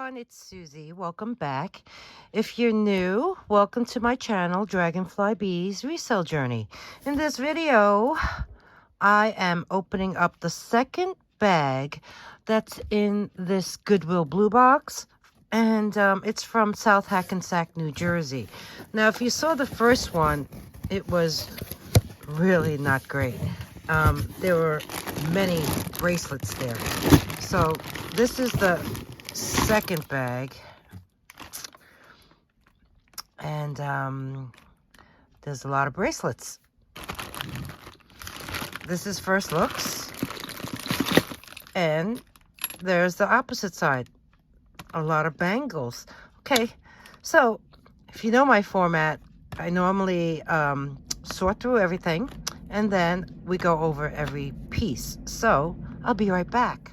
everyone, it's Susie. Welcome back. If you're new, welcome to my channel, Dragonfly Bee's Resale Journey. In this video, I am opening up the second bag that's in this Goodwill Bluebox, and it's from South Hackensack, New Jersey. Now, if you saw the first one, it was really not great. There were many bracelets there. So this is the second bag, and there's a lot of bracelets. This is first looks, and there's the opposite side, a lot of bangles. Okay, so if you know my format, I normally sort through everything, and then we go over every piece. So I'll be right back.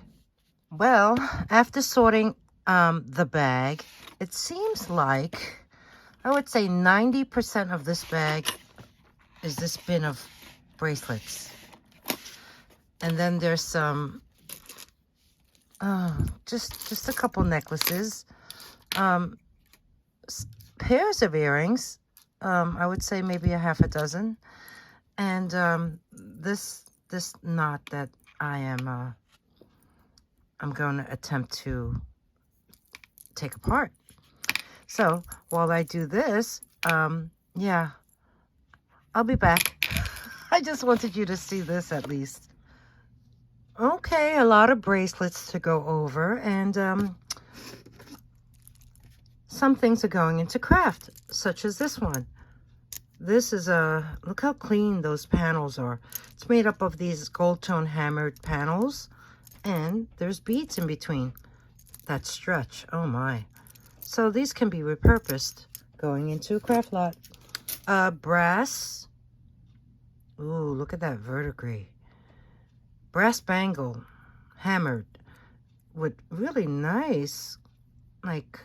Well, after sorting the bag, it seems like, I would say 90% of this bag is this bin of bracelets. And then there's some, just a couple necklaces, pairs of earrings, I would say maybe a half a dozen. And this knot that I'm going to attempt to take apart. So while I do this, yeah, I'll be back. I just wanted you to see this at least. Okay, a lot of bracelets to go over, and some things are going into craft, such as this one. This is look how clean those panels are. It's made up of these gold tone hammered panels, and there's beads in between that stretch. Oh my. So these can be repurposed, going into a craft lot. Brass. Ooh, look at that verdigris. Brass bangle, hammered, with really nice, like,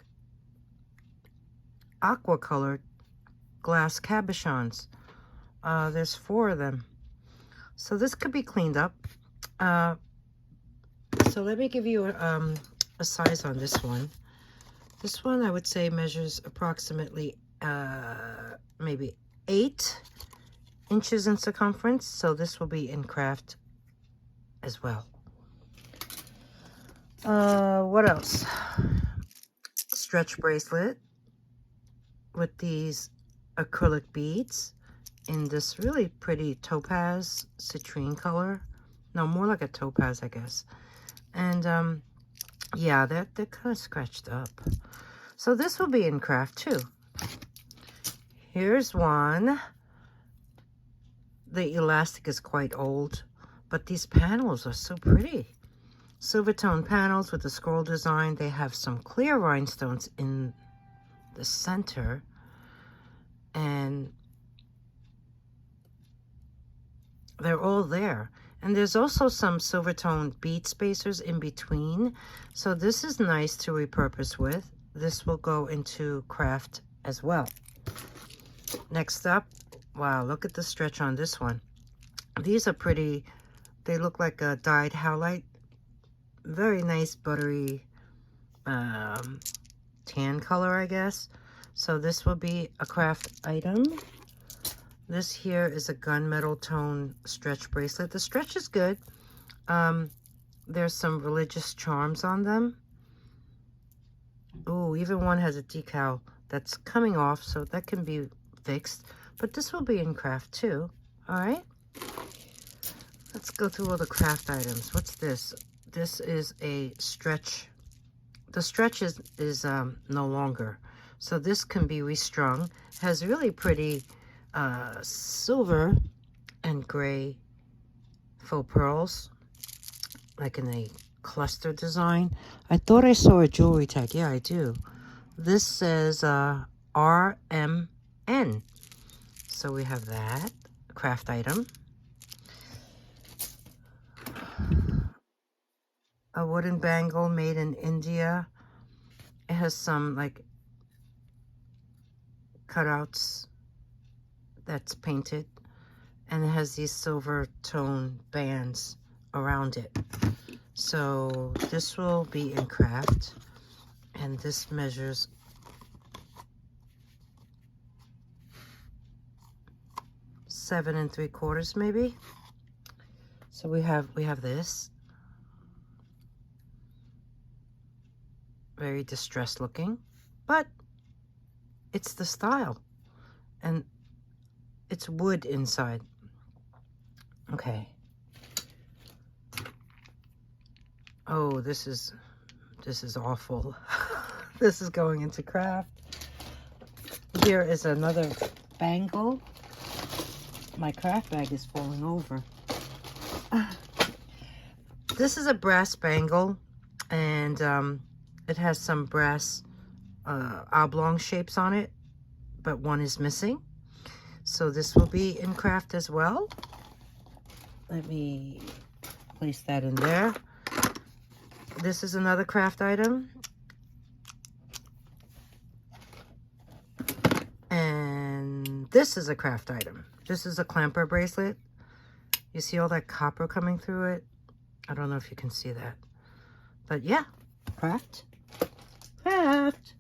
aqua colored glass cabochons. There's 4 of them. So this could be cleaned up. So let me give you a size on this one. This one, I would say, measures approximately maybe 8 inches in circumference. So this will be in craft as well. What else? Stretch bracelet with these acrylic beads in this really pretty topaz citrine color. No, more like a topaz, I guess. And yeah, they're kind of scratched up. So this will be in craft too. Here's one. The elastic is quite old, but these panels are so pretty. Silver tone panels with the scroll design. They have some clear rhinestones in the center, and they're all there. And there's also some silver tone bead spacers in between. So this is nice to repurpose with. This will go into craft as well. Next up, wow, look at the stretch on this one. These are pretty. They look like a dyed howlite. Very nice buttery tan color, I guess. So this will be a craft item. This here is a gunmetal tone stretch bracelet. The stretch is good. There's some religious charms on them. Oh, even one has a decal that's coming off, so that can be fixed. But this will be in craft too. All right. Let's go through all the craft items. What's this? This is a stretch. The stretch is no longer. So this can be restrung. Has really pretty silver and gray faux pearls, like in a cluster design. I thought I saw a jewelry tag. Yeah, I do. This says RMN. So we have that craft item. A wooden bangle made in India. It has some like cutouts that's painted, and it has these silver tone bands around it. So this will be in craft. And this measures 7 3/4 maybe. So we have this. Very distressed looking, but it's the style. And it's wood inside. Okay. Oh, this is awful. This is going into craft. Here is another bangle. My craft bag is falling over. This is a brass bangle, and it has some brass oblong shapes on it, but one is missing. So this will be in craft as well. Let me place that in there. This is another craft item. And this is a craft item. This is a clamper bracelet. You see all that copper coming through it? I don't know if you can see that. But yeah, craft. Craft.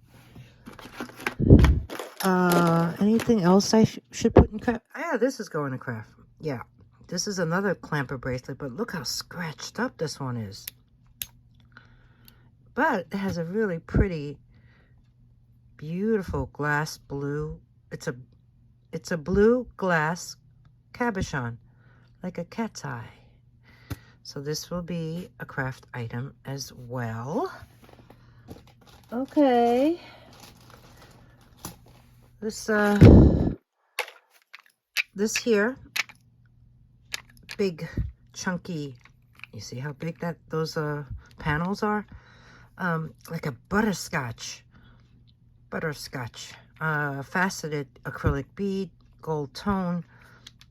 Anything else I should put in craft? Yeah, this is going to craft. Yeah, this is another clamper bracelet, but look how scratched up this one is. But it has a really pretty, beautiful glass blue. It's a blue glass cabochon, like a cat's eye. So this will be a craft item as well. Okay. This here, big, chunky, you see how big those panels are? Like a butterscotch, faceted acrylic bead, gold tone.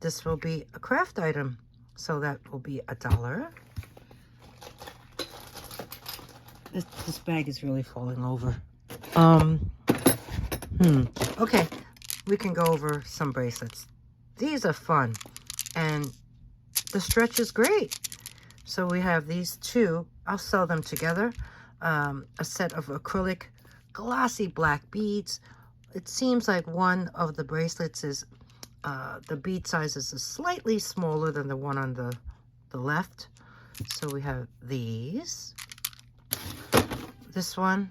This will be a craft item, so that will be $1. This bag is really falling over. Okay, we can go over some bracelets. These are fun, and the stretch is great. So we have these two. I'll sell them together. A set of acrylic glossy black beads. It seems like one of the bracelets is the bead size is slightly smaller than the one on the left. So we have these. This one,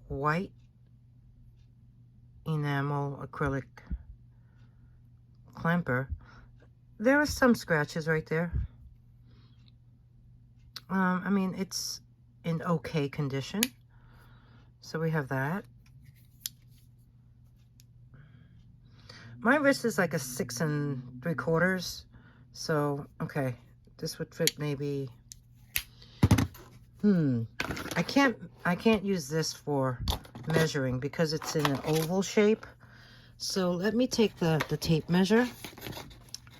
white enamel acrylic clamper. There are some scratches right there. I mean, it's in okay condition. So we have that. My wrist is like a 6 3/4. So, okay. This would fit maybe... I can't use this for measuring because it's in an oval shape. So let me take the tape measure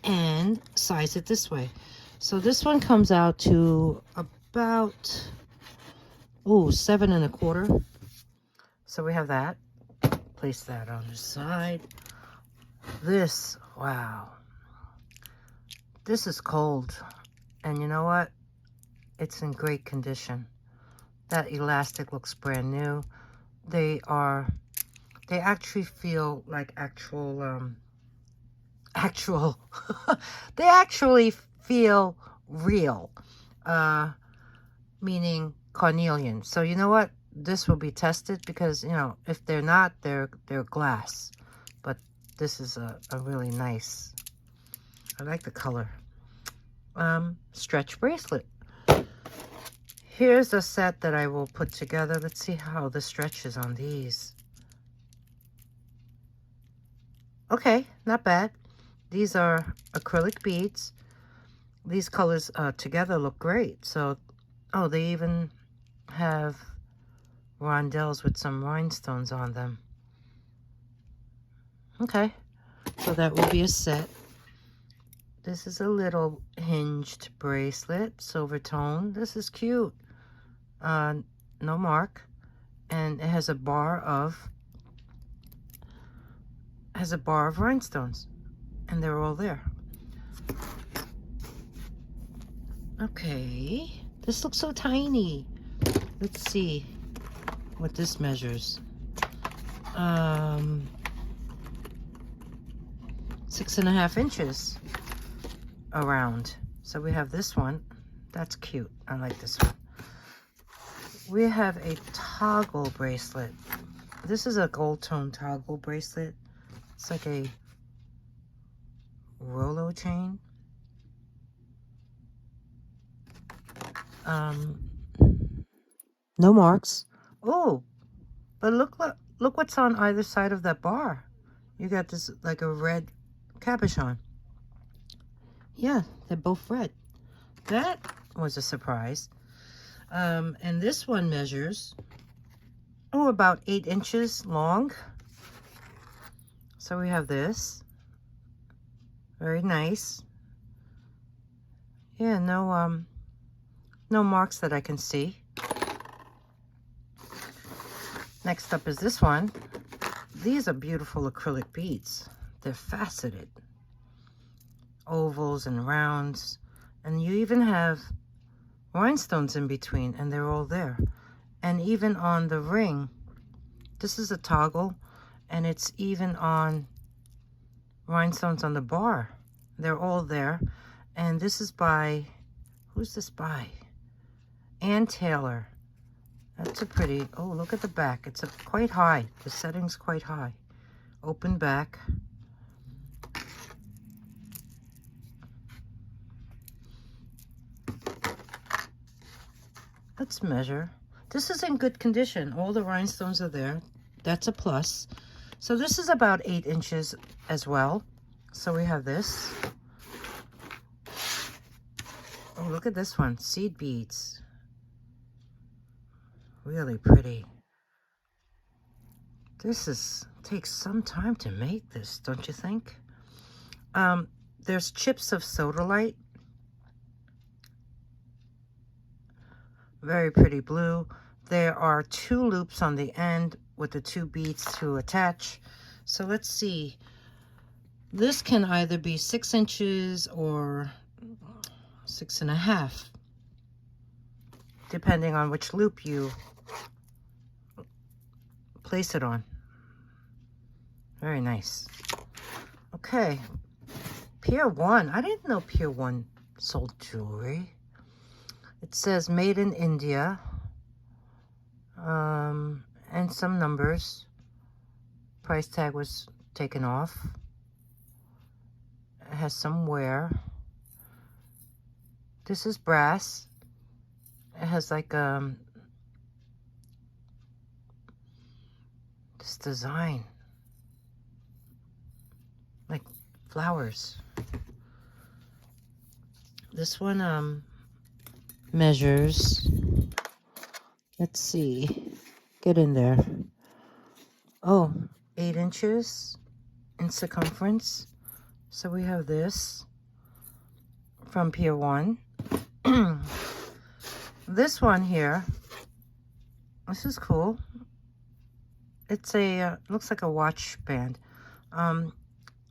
and size it this way. So this one comes out to about 7 1/4. So we have that. Place that on the side. This, wow. This is cold. And you know what? It's in great condition. That elastic looks brand new. They actually feel like actual they actually feel real, meaning carnelian. So you know what? This will be tested because, you know, if they're not, they're glass. But this is a really nice, I like the color, stretch bracelet. Here's a set that I will put together. Let's see how the stretch is on these. Okay, not bad. These are acrylic beads. These colors together look great. So, oh, they even have rondelles with some rhinestones on them. Okay, so that will be a set. This is a little hinged bracelet, silver tone. This is cute. No mark, and it has a bar of rhinestones, and they're all there. Okay, this looks so tiny. Let's see. what this measures. 6.5 inches around. So we have this one. That's cute. I like this one. We have a toggle bracelet. This is a gold tone toggle bracelet. It's like a Rolo chain. No marks. Oh, but look what's on either side of that bar. You got this like a red cabochon. Yeah, they're both red. That was a surprise. And this one measures, about 8 inches long. So we have this. Very nice. Yeah, no marks that I can see. Next up is this one. These are beautiful acrylic beads. They're faceted. Ovals and rounds. And you even have rhinestones in between, and they're all there. And even on the ring, this is a toggle, and it's even on rhinestones on the bar. They're all there. And this is by, who's this by? Ann Taylor. That's a pretty, oh, look at the back. It's quite high. The setting's quite high. Open back. Let's measure. This is in good condition. All the rhinestones are there. That's a plus. So this is about 8 inches as well. So we have this. Oh, look at this one. Seed beads. Really pretty. This takes some time to make this, don't you think? There's chips of sodalite. Very pretty blue. There are 2 loops on the end with the 2 beads to attach. So let's see. This can either be 6 inches or 6.5, depending on which loop you place it on. Very nice. Okay. Pier 1. I didn't know Pier 1 sold jewelry. It says made in India. And some numbers. Price tag was taken off. It has some wear. This is brass. It has like this design, like flowers. This one measures, let's see, get in there. Oh, 8 inches in circumference. So we have this from Pier 1. This one here, this is cool. It's a, looks like a watch band. I'm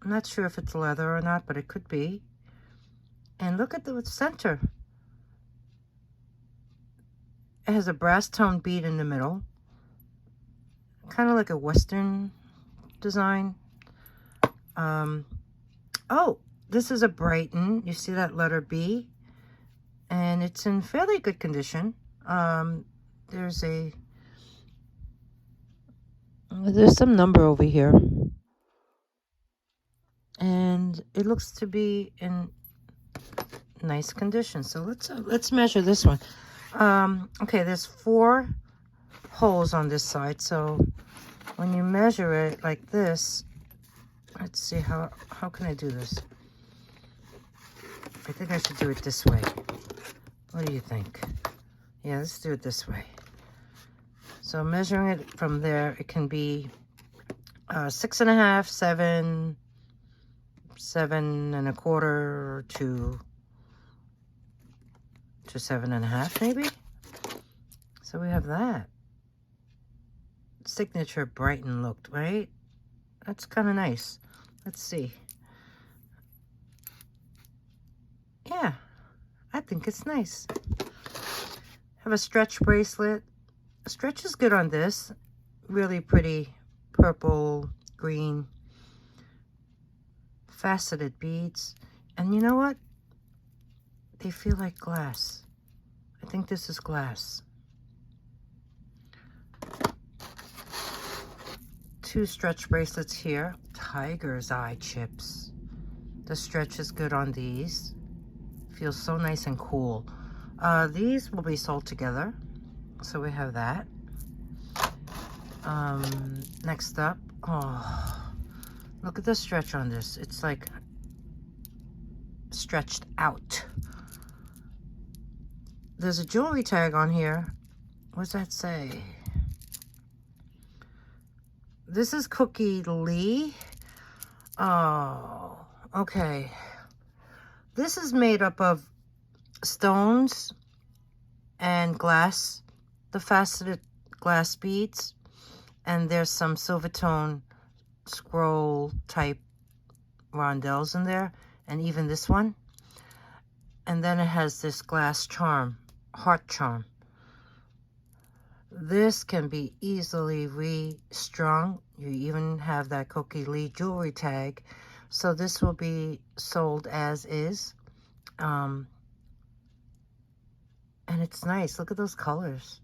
not sure if it's leather or not, but it could be. And look at the center. It has a brass tone bead in the middle. Kind of like a Western design. Oh, this is a Brighton. You see that letter B? And it's in fairly good condition. There's some number over here. And it looks to be in nice condition. So let's measure this one. Okay, there's 4 holes on this side. So when you measure it like this, let's see, how can I do this? I think I should do it this way. What do you think? Yeah, let's do it this way. So measuring it from there, it can be 6.5, 7, 7.25 to 7.5 maybe. So we have that. Signature Brighton looked, right? That's kind of nice. Let's see. Yeah, I think it's nice. Have a stretch bracelet. Stretch is good on this. Really pretty purple, green, faceted beads. And you know what? They feel like glass. I think this is glass. 2 stretch bracelets here. Tiger's eye chips. The stretch is good on these. Feels so nice and cool. These will be sold together. So we have that. Next up. Oh, look at the stretch on this. It's like stretched out. There's a jewelry tag on here. What's that say? This is Cookie Lee. Oh, okay. This is made up of stones and glass, the faceted glass beads, and there's some silver tone scroll type rondelles in there, and even this one. And then it has this glass charm, heart charm. This can be easily restrung. You even have that Cookie Lee jewelry tag. So this will be sold as is. And it's nice. Look at those colors.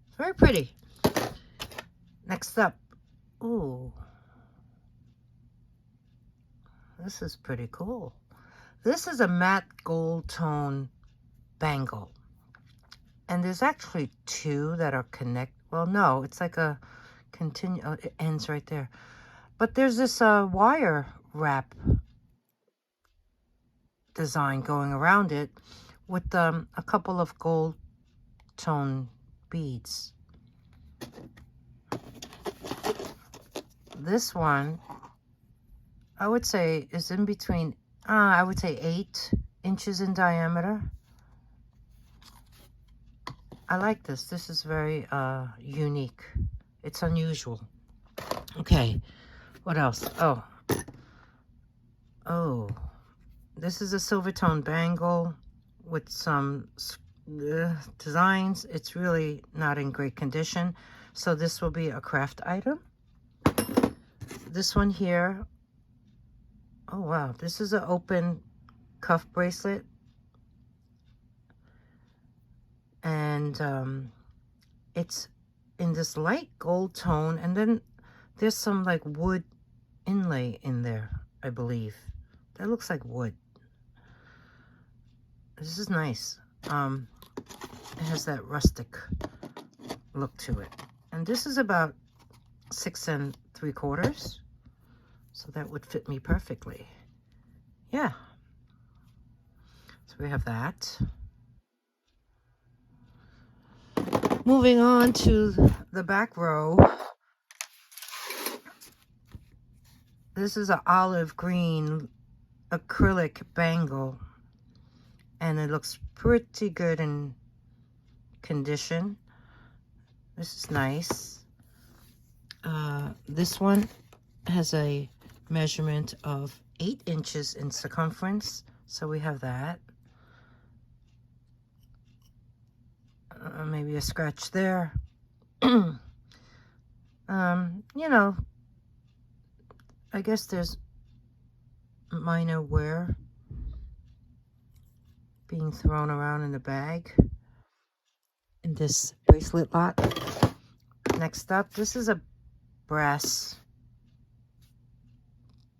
It's very pretty. Next up. Ooh. This is pretty cool. This is a matte gold tone bangle. And there's actually 2 that are well, no, it's like a continue. Oh, it ends right there. But there's this wire wrap design going around it with a couple of gold tone beads. This one, I would say, is in between, I would say 8 inches in diameter. I like this. This is very unique. It's unusual. Okay, what else? Oh, this is a silver tone bangle with some designs. It's really not in great condition, so this will be a craft item. This one here, oh wow, this is an open cuff bracelet. And it's in this light gold tone, and then there's some like wood inlay in there, I believe. That looks like wood. This is nice. It has that rustic look to it. And this is about 6 3/4, so that would fit me perfectly. Yeah. So we have that. Moving on to the back row. This is an olive green acrylic bangle, and it looks pretty good in condition. This is nice. This one has a measurement of 8 inches in circumference, so we have that. Maybe a scratch there. You know, I guess there's minor wear being thrown around in the bag in this bracelet lot. Next up, this is a brass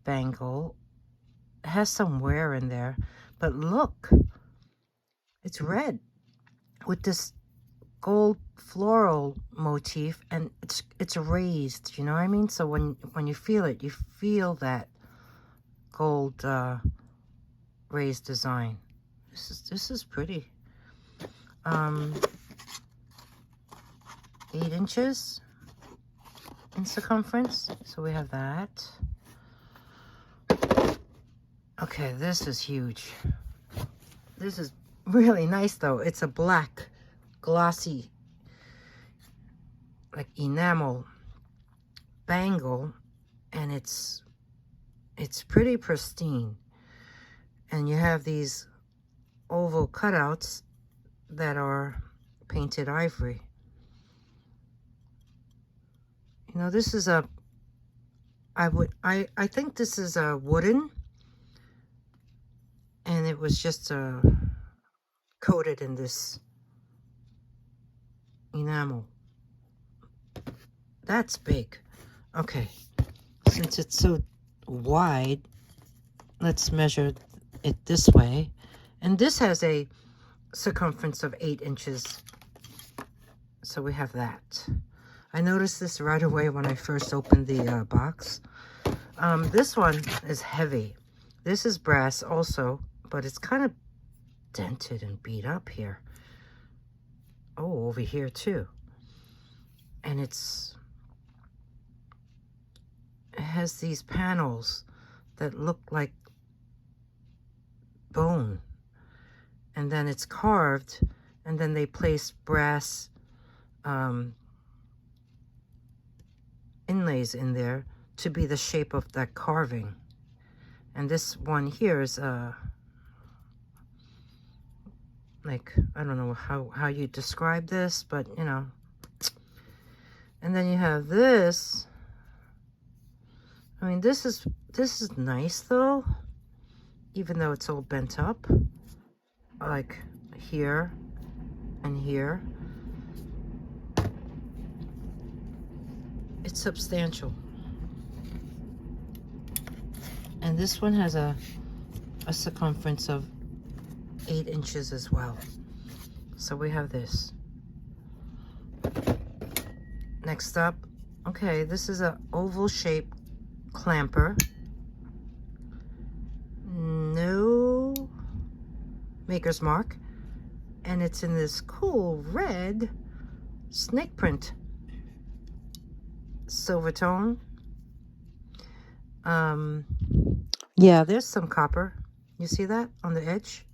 bangle. It has some wear in there, but look, it's red with this gold floral motif, and it's raised, you know what I mean? So when you feel it, you feel that gold raised design. This is pretty. 8 inches in circumference, so we have that. Okay, this is huge. This is really nice though. It's a black glossy like enamel bangle, and it's pretty pristine, and you have these oval cutouts that are painted ivory. You know, this is a, I think this is a wooden, and it was just coated in this enamel. That's big. Okay, since it's so wide, let's measure it this way. And this has a circumference of 8 inches. So we have that. I noticed this right away when I first opened the box. This one is heavy. This is brass also, but it's kind of dented and beat up here. Oh, over here too. And it has these panels that look like bone. And then it's carved, and then they place brass inlays in there to be the shape of that carving. And this one here is like, I don't know how you describe this, but you know. And then you have this. I mean, this is nice though, even though it's all bent up, like here and here. It's substantial. And this one has a circumference of 8 inches as well. So we have this. Next up, okay, this is an oval shaped clamper. No maker's mark. And it's in this cool red snake print. Silver tone. Yeah, there's some copper. You see that on the edge?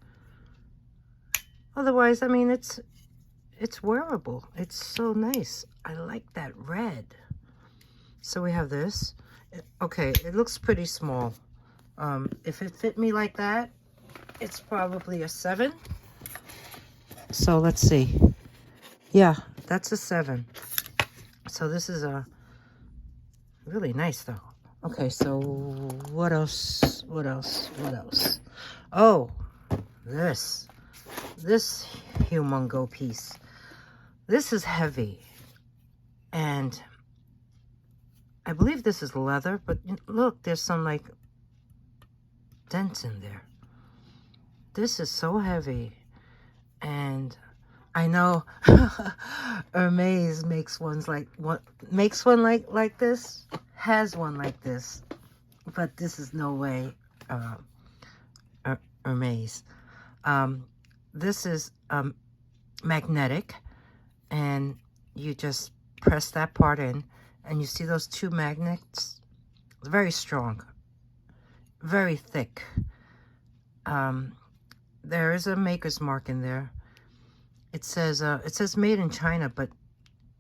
Otherwise, I mean, it's wearable. It's so nice. I like that red. So we have this. Okay, it looks pretty small. If it fit me like that, it's probably a 7. So let's see. Yeah, that's a 7. So this is a really nice though. Okay, so what else? What else? What else? Oh, this humongo piece. This is heavy, and I believe this is leather, but look, there's some like dents in there. This is so heavy, and I know Hermes makes one like this, has one like this, but this is no way Hermes. This is magnetic, and you just press that part in, and you see those 2 magnets? Very strong, very thick. There is a maker's mark in there. It says made in China, but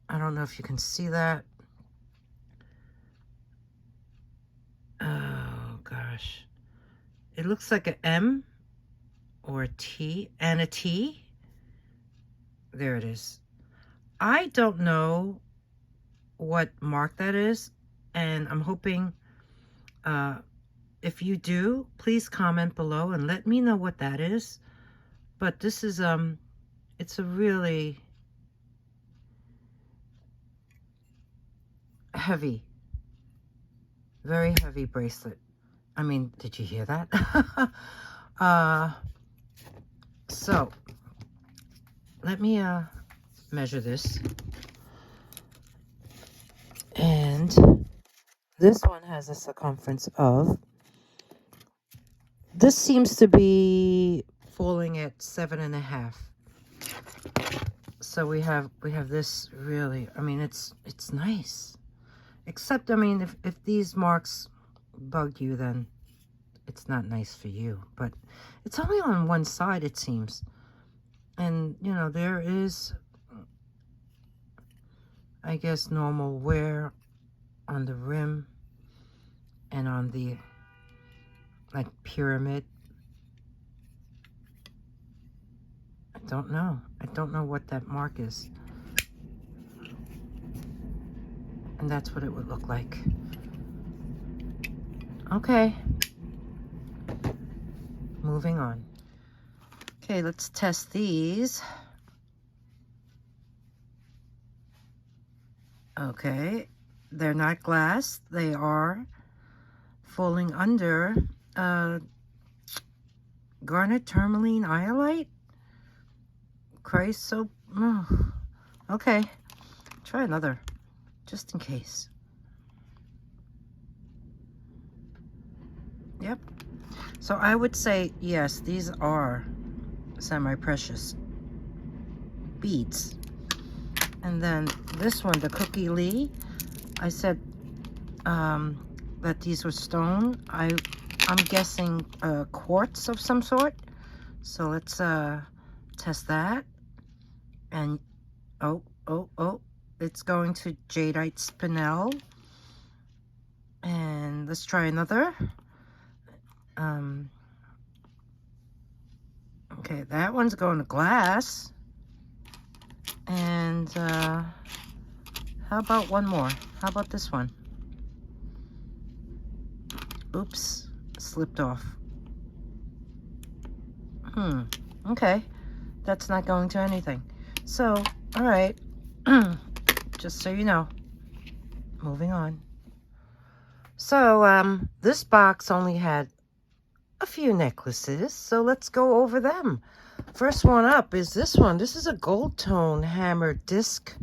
I don't know if you can see that. Oh gosh, it looks like an M or a T and a T. There it is. I don't know what mark that is, and I'm hoping if you do, please comment below and let me know what that is. But this is it's a really heavy, very heavy bracelet. I mean, did you hear that? So let me measure this. And this one has a circumference of, this seems to be falling at 7.5. So we have this really, I mean, it's nice. Except, I mean, if these marks bug you, then it's not nice for you. But it's only on one side, it seems. And, you know, there is, I guess, normal wear on the rim and on the, like, pyramid. I don't know. I don't know what that mark is. And that's what it would look like. Okay. Moving on. Okay, let's test these. Okay, they're not glass. They are falling under garnet tourmaline iolite. Christ soap. Oh, okay, try another, just in case. Yep. So I would say, yes, these are semi-precious beads. And then this one, the Cookie Lee, I said that these were stone. I'm guessing quartz of some sort. So let's test that. And oh, it's going to jadeite spinel. And let's try another. Okay, that one's going to glass. And how about one more? How about this one? Oops, slipped off. Okay, that's not going to anything. So, all right, just so you know, moving on. So, this box only had a few necklaces, so let's go over them. First one up is this one. This is a gold tone hammered disc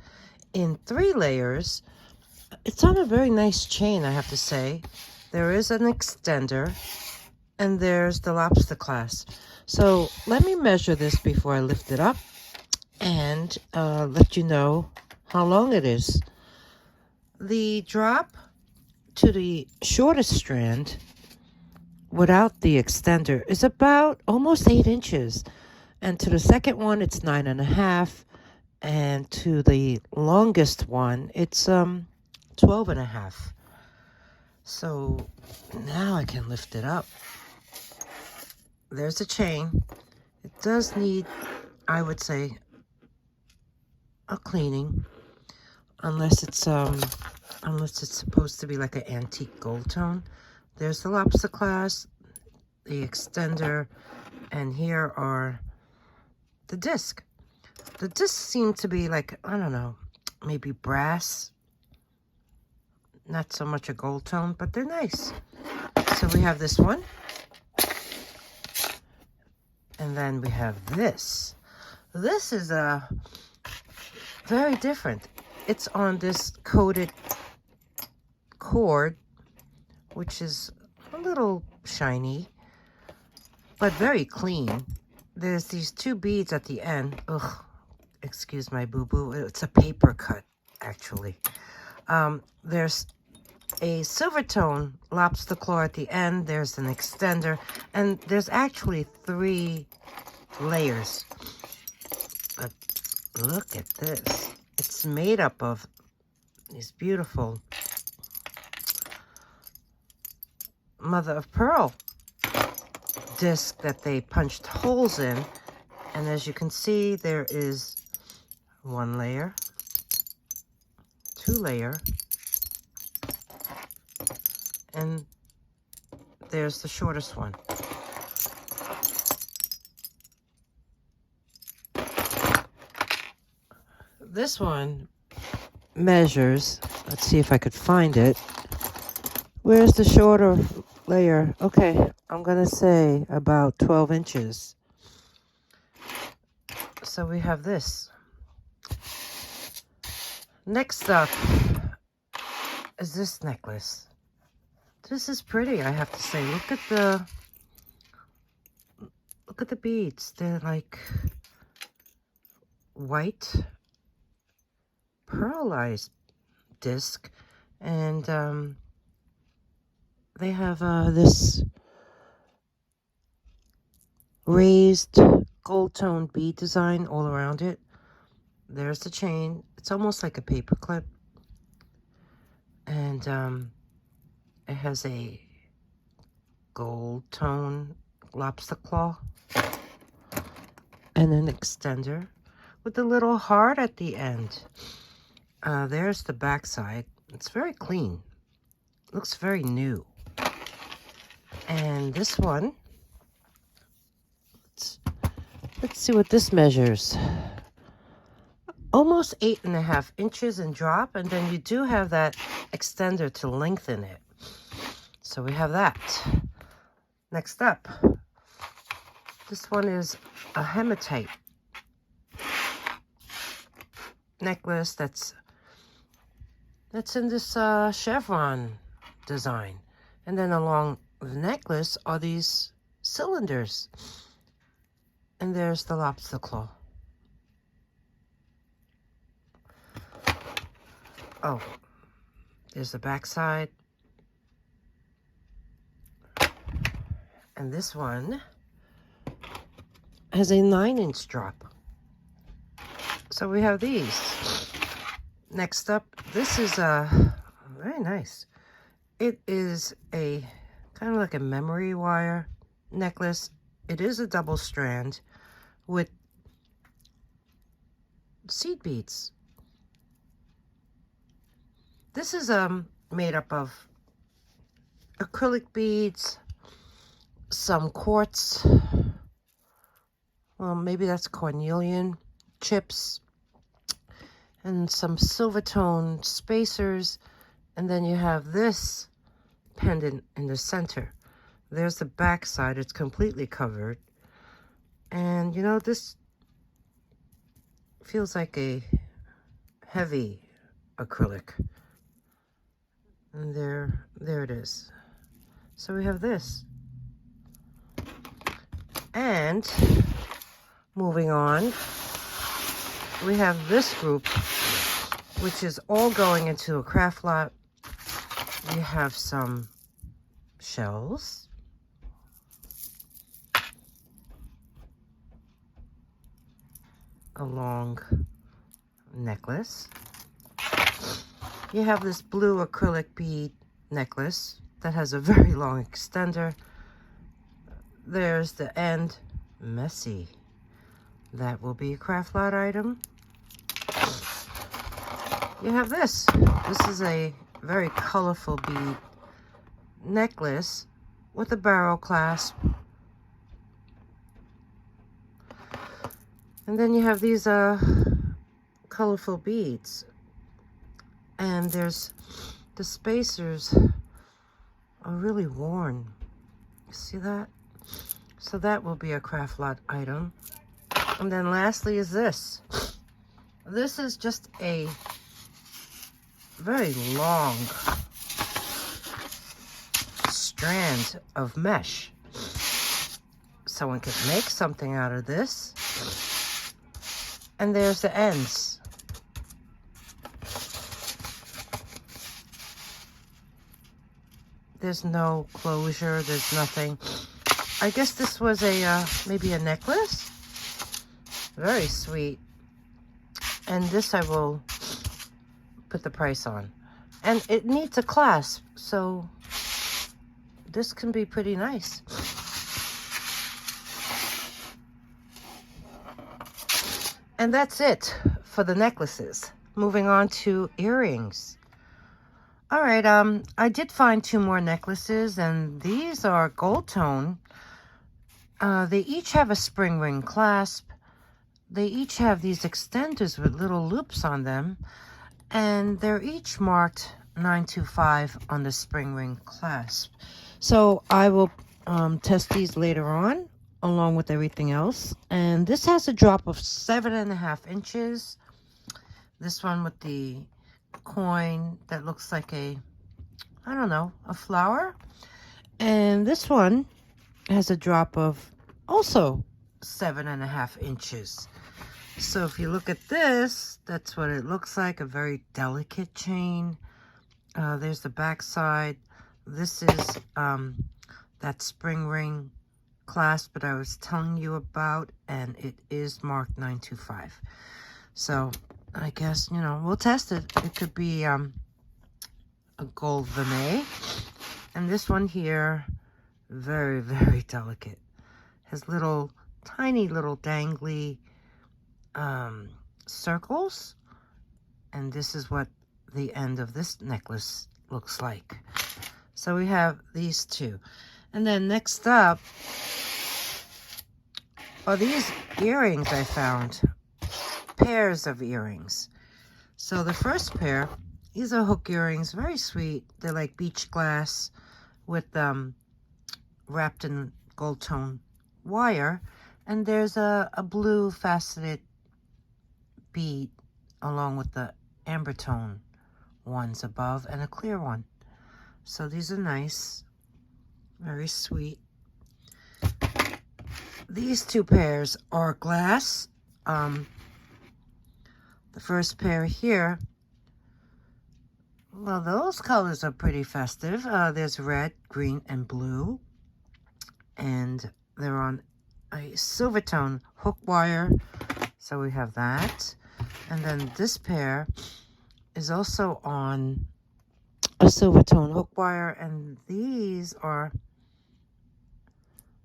in 3 layers. It's on a very nice chain, I have to say. There is an extender, and there's the lobster clasp. So let me measure this before I lift it up and let you know how long it is. The drop to the shortest strand without the extender is about almost 8 inches. And to the second one, it's 9.5. And to the longest one, it's 12.5. So now I can lift it up. There's a chain. It does need, I would say, a cleaning, unless it's supposed to be like an antique gold tone. There's the lobster clasp, the extender, and here are the disc. The discs seem to be like, I don't know, maybe brass. Not so much a gold tone, but they're nice. So we have this one. And then we have this. This is very different. It's on this coated cord, which is a little shiny, but very clean. There's these 2 beads at the end. Ugh, excuse my boo-boo. It's a paper cut, actually. There's a silver tone lobster claw at the end. There's an extender, and there's actually 3 layers. But look at this. It's made up of these beautiful mother of pearl disc that they punched holes in. And as you can see, there is 1 layer, 2 layer, and there's the shortest one. This one measures, let's see if I could find it. Where's the shorter layer? Okay, I'm gonna say about 12 inches. So we have this. Next up is this necklace. This is pretty, I have to say. Look at the beads. They're like white pearlized disc, and they have this raised gold tone bead design all around it. There's the chain. It's almost like a paper clip, and it has a gold tone lobster claw and an extender with a little heart at the end. There's the back side. It's very clean. Looks very new. And this one, let's see what this measures. Almost 8.5 inches in drop, and then you do have that extender to lengthen it. So we have that. Next up, this one is a hematite necklace that's in this chevron design. And then along the necklace are these cylinders. And there's the lobster claw. Oh, there's the back side. And this one has a 9-inch drop. So we have these. Next up, this is very nice. It is a kind of like a memory wire necklace. It is a double strand with seed beads. This is made up of acrylic beads, some quartz, well, maybe that's cornelian chips, and some silver tone spacers, and then you have this pendant in the center. There's the back side. It's completely covered, and you know, this feels like a heavy acrylic. And there it is. So we have this. And moving on, we have this group, which is all going into a craft lot. We have some shells. A long necklace. You have this blue acrylic bead necklace that has a very long extender. There's the end. Messy. That will be a craft lot item. You have this. This is a very colorful bead necklace with a barrel clasp. And then you have these colorful beads. And there's the spacers are really worn. See that? So that will be a craft lot item. And then lastly is this. This is just a very long strand of mesh. Someone could make something out of this. And there's the ends. There's no closure, there's nothing. I guess this was a, maybe a necklace? Very sweet. And this I will put the price on. And it needs a clasp, so this can be pretty nice. And that's it for the necklaces. Moving on to earrings. All right, I did find 2 more necklaces, and these are gold tone. They each have a spring ring clasp. They each have these extenders with little loops on them, and they're each marked 925 on the spring ring clasp. So I will test these later on, along with everything else. And this has a drop of 7.5 inches. This one with the coin that looks like a, I don't know, a flower. And this one has a drop of also 7.5 inches. So if you look at this, that's what it looks like, a very delicate chain. There's the back side. This is that spring ring clasp that I was telling you about, and it is marked 925. So I guess, you know, we'll test it. It could be a gold vermeil. And this one here, very, very delicate. Has little, tiny little dangly circles. And this is what the end of this necklace looks like. So we have these two. And then next up are these earrings I found. Pairs of earrings. So the first pair, these are hook earrings, very sweet. They're like beach glass with wrapped in gold tone wire. And there's a blue faceted bead along with the amber tone ones above and a clear one. So these are nice, very sweet. These two pairs are glass. The first pair here, well, those colors are pretty festive. There's red, green, and blue. And they're on a silver tone hook wire. So we have that. And then this pair is also on a silver tone hook wire. And these are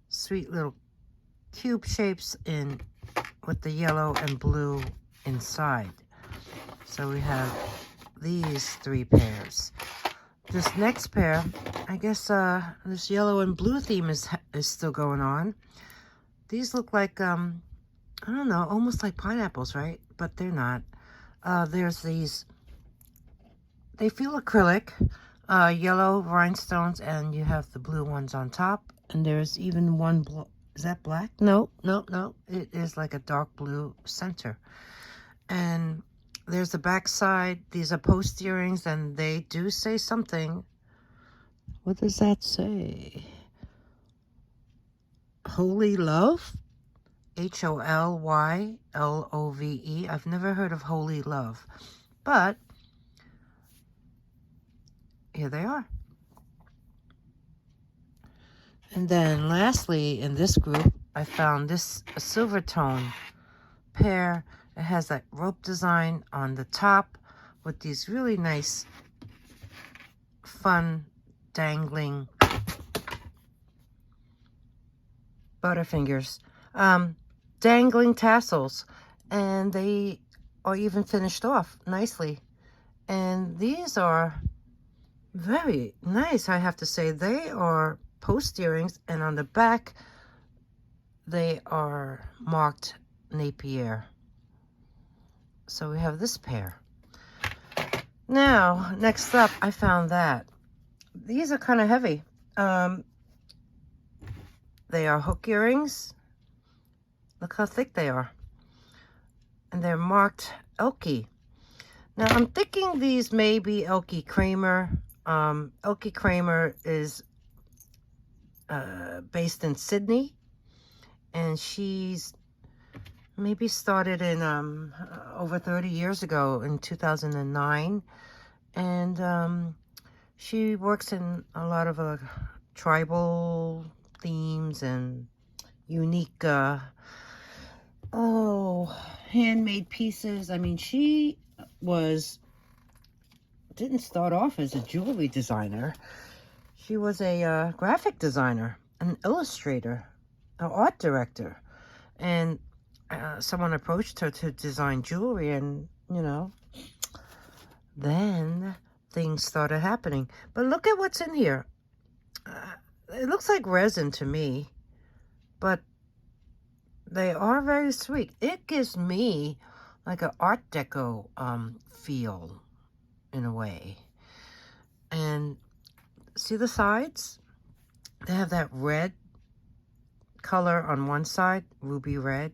sweet little cube shapes in with the yellow and blue inside. So we have these three pairs. This next pair, I guess this yellow and blue theme is still going on. These look like I don't know, almost like pineapples, right? But they're not. There's these, they feel acrylic, yellow rhinestones, and you have the blue ones on top. And there's even one, is that black? No, no, no. It is like a dark blue center. And there's the back side. These are post earrings, and they do say something. What does that say? Holy Love? HOLYLOVE. I've never heard of Holy Love. But here they are. And then lastly, in this group, I found this a silver tone pair. It has that rope design on the top with these really nice, fun, dangling butterfingers. Dangling tassels. And they are even finished off nicely. And these are very nice, I have to say. They are post earrings, and on the back they are marked Napier. So we have this pair. Now next up, I found that these are kind of heavy. They are hook earrings. Look how thick they are, and they're marked Elke. Now I'm thinking these may be Elke Kramer. Elke Kramer is based in Sydney, and she's maybe started in over 30 years ago in 2009, and she works in a lot of tribal themes and unique handmade pieces. I mean, she didn't start off as a jewelry designer. She was a graphic designer, an illustrator, an art director, and someone approached her to design jewelry, and, you know, then things started happening. But look at what's in here. It looks like resin to me, but they are very sweet. It gives me like an Art Deco feel in a way. And see the sides? They have that red color on one side, ruby red,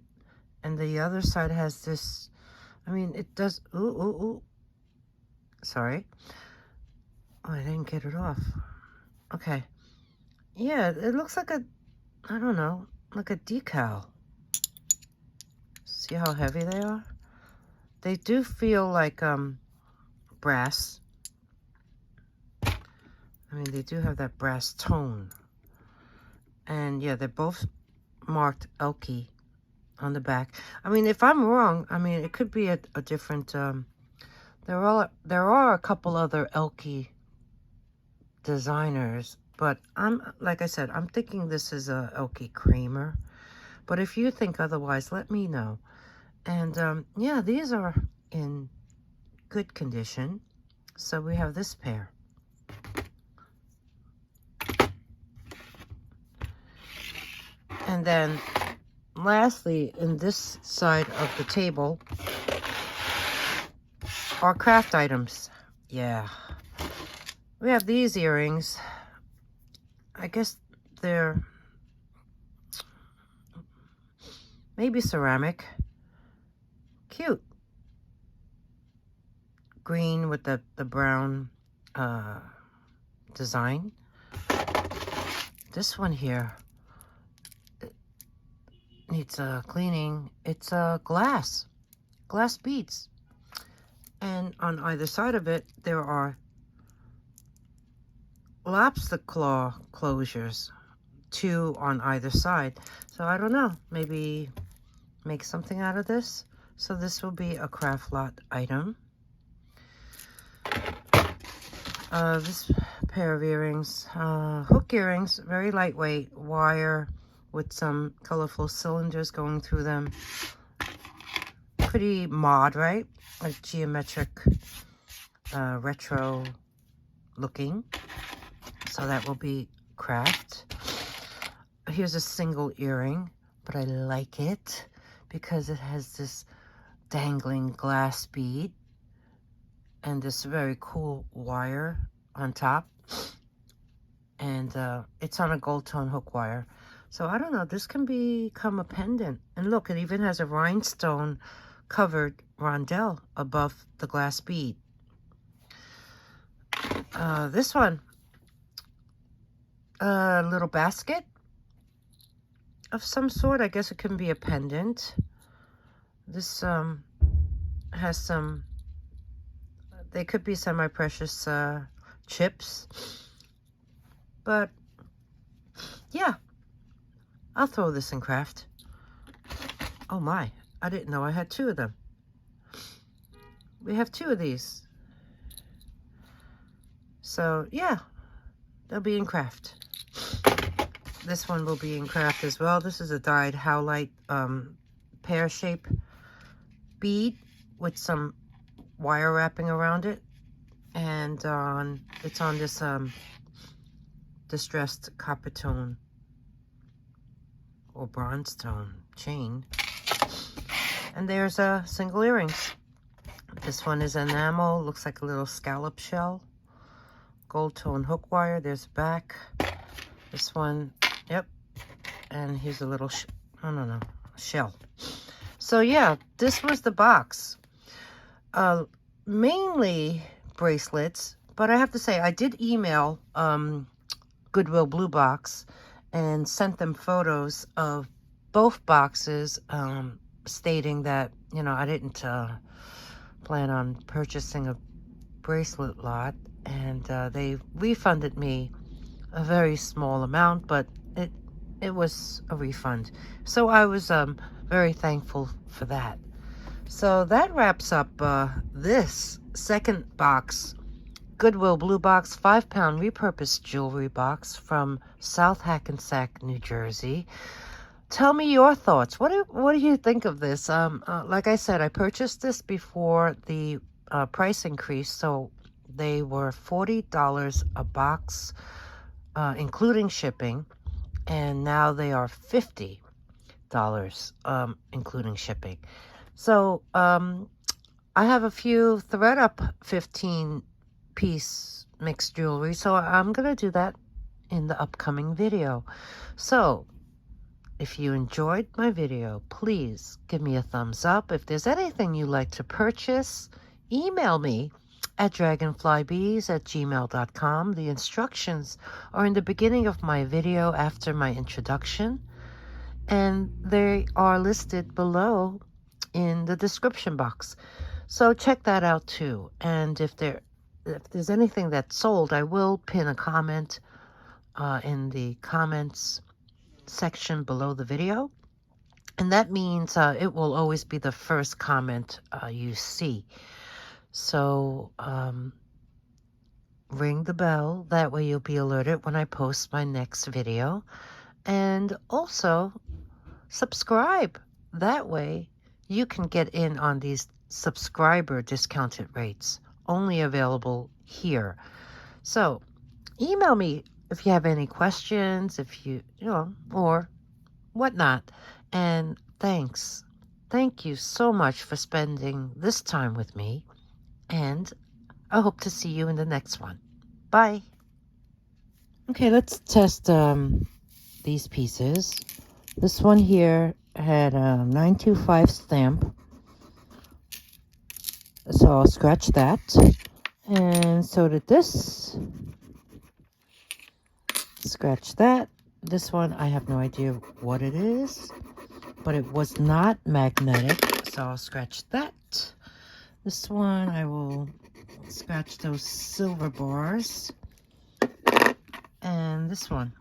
and the other side has this, I mean, it does, ooh. Sorry. Oh, I didn't get it off. Okay. Yeah, it looks like a, I don't know, like a decal. See how heavy they are? They do feel like brass. I mean, they do have that brass tone. And yeah, they're both marked Elke on the back. I mean, if I'm wrong, I mean, it could be a different, there are a couple other Elke designers, but like I said, I'm thinking this is a Elke Kramer. But if you think otherwise, let me know. And yeah, these are in good condition. So we have this pair. And then lastly, in this side of the table are craft items. Yeah. We have these earrings. I guess they're maybe ceramic. Cute. Green with the brown design. This one here needs cleaning. It's glass beads. And on either side of it, there are lobster claw closures, 2 on either side. So I don't know, maybe make something out of this. So this will be a craft lot item. This pair of earrings, hook earrings, very lightweight, wire with some colorful cylinders going through them. Pretty mod, right? Like geometric, retro looking. So that will be craft. Here's a single earring, but I like it because it has this dangling glass bead and this very cool wire on top. And it's on a gold tone hook wire. So I don't know, this can become a pendant. And look, it even has a rhinestone covered rondelle above the glass bead. This one, a little basket of some sort. I guess it can be a pendant. This has some, they could be semi-precious chips. But yeah, I'll throw this in craft. Oh my, I didn't know I had 2 of them. We have 2 of these. So yeah, they'll be in craft. This one will be in craft as well. This is a dyed howlite pear shape bead with some wire wrapping around it. And it's on this distressed copper tone or bronze tone chain. And there's single earrings. This one is enamel, looks like a little scallop shell. Gold tone hook wire, there's back. This one, yep. And here's a little, shell. So yeah, this was the box. Mainly bracelets, but I have to say I did email Goodwill Bluebox and sent them photos of both boxes, stating that, you know, I didn't plan on purchasing a bracelet lot, and they refunded me a very small amount, but it was a refund. So I was very thankful for that. So that wraps up this second box, Goodwill Bluebox 5-pound repurposed jewelry box from South Hackensack, New Jersey. Tell me your thoughts. What do you think of this? Like I said, I purchased this before the price increase, so they were $40 a box, including shipping, and now they are $50, including shipping. So I have a few thread up 15-piece mixed jewelry, so I'm gonna do that in the upcoming video. So if you enjoyed my video, please give me a thumbs up. If there's anything you'd like to purchase, email me at dragonflybees@gmail.com. The instructions are in the beginning of my video after my introduction, and they are listed below in the description box. So check that out too. And if there's anything that's sold, I will pin a comment in the comments section below the video. And that means it will always be the first comment you see. So ring the bell. That way you'll be alerted when I post my next video. And also subscribe. That way you can get in on these subscriber discounted rates only available here. So email me if you have any questions, if you know, or whatnot. And thanks. Thank you so much for spending this time with me. And I hope to see you in the next one. Bye. Okay, let's test these pieces. This one here had a 925 stamp. So I'll scratch that. And so did this. Scratch that. This one, I have no idea what it is, but it was not magnetic, so I'll scratch that. This one, I will scratch those silver bars. And this one.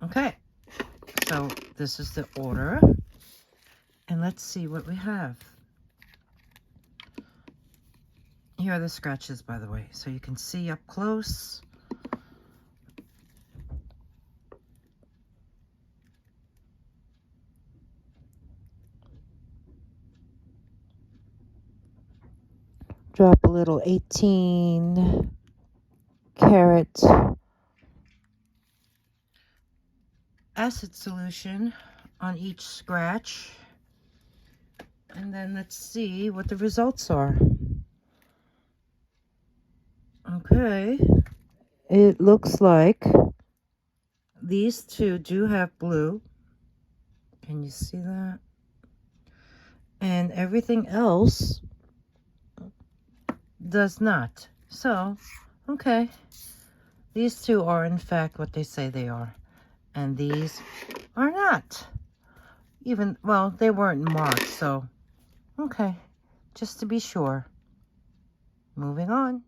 Okay, so this is the order. And let's see what we have. Here are the scratches, by the way, so you can see up close. Drop a little 18 karat acid solution on each scratch. And then let's see what the results are. Okay, it looks like these two do have blue. Can you see that? And everything else does not. So, okay, these two are in fact what they say they are. And these are not. Even, well, they weren't marked, so, okay, just to be sure. Moving on.